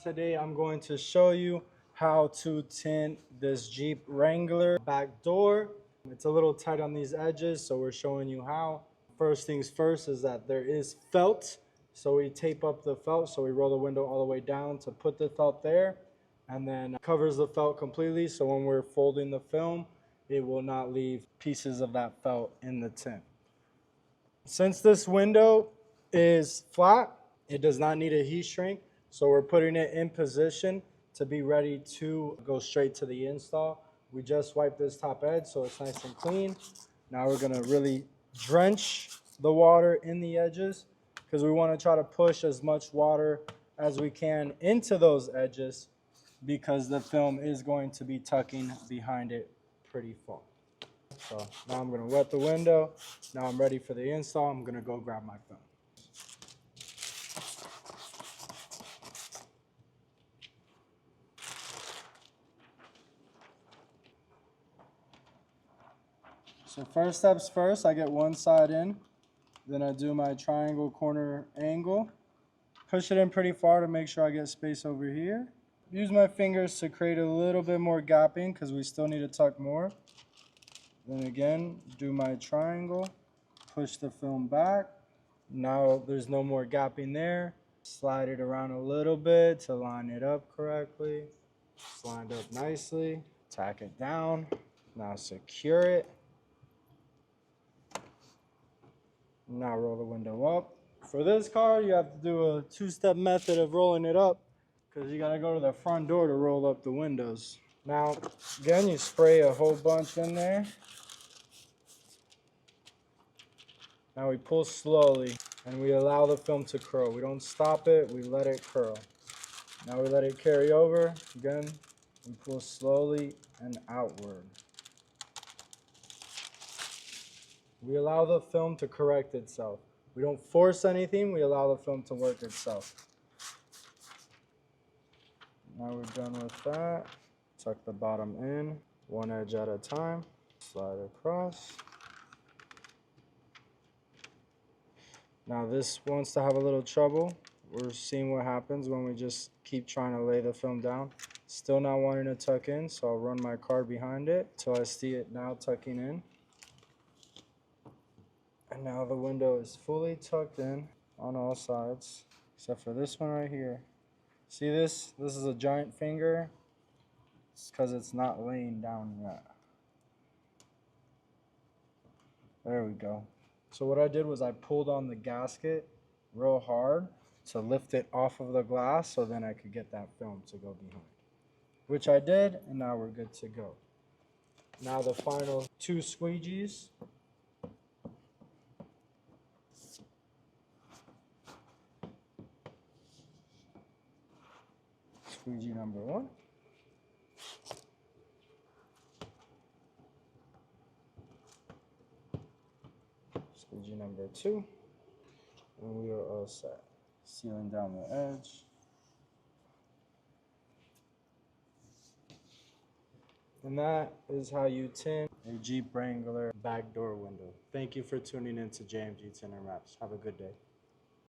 Today I'm going to show you how to tint this Jeep Wrangler back door. It's a little tight on these edges, so we're showing you how. First things first is that there is felt, so we tape up the felt, so we roll the window all the way down to put the felt there, and then covers the felt completely, so when we're folding the film, it will not leave pieces of that felt in the tint. Since this window is flat, it does not need a heat shrink, so we're putting it in position to be ready to go straight to the install. We just wiped this top edge so it's nice and clean. Now we're gonna really drench the water in the edges because we wanna try to push as much water as we can into those edges because the film is going to be tucking behind it pretty far. So now I'm gonna wet the window. Now I'm ready for the install. I'm gonna go grab my film. So first steps first, I get one side in, then I do my triangle corner angle. Push it in pretty far to make sure I get space over here. Use my fingers to create a little bit more gapping because we still need to tuck more. Then again, do my triangle, push the film back. Now there's no more gapping there. Slide it around a little bit to line it up correctly. It's lined up nicely. Tack it down. Now secure it. Now roll the window up. For this car, you have to do a two-step method of rolling it up because you got to go to the front door to roll up the windows. Now, again, you spray a whole bunch in there. Now we pull slowly and we allow the film to curl. We don't stop it, we let it curl. Now we let it carry over. Again, we pull slowly and outward. We allow the film to correct itself. We don't force anything, we allow the film to work itself. Now we're done with that. Tuck the bottom in, one edge at a time. Slide across. Now this wants to have a little trouble. We're seeing what happens when we just keep trying to lay the film down. Still not wanting to tuck in, so I'll run my card behind it till I see it now tucking in. And now the window is fully tucked in on all sides, except for this one right here. See this? This is a giant finger. It's because it's not laying down yet. There we go. So what I did was I pulled on the gasket real hard to lift it off of the glass so then I could get that film to go behind. Which I did, and now we're good to go. Now the final two squeegees. Squeegee number one. Squeegee number two. And we are all set. Sealing down the edge. And that is how you tint a Jeep Wrangler back door window. Thank you for tuning in to JMG Tint and Wraps. Have a good day.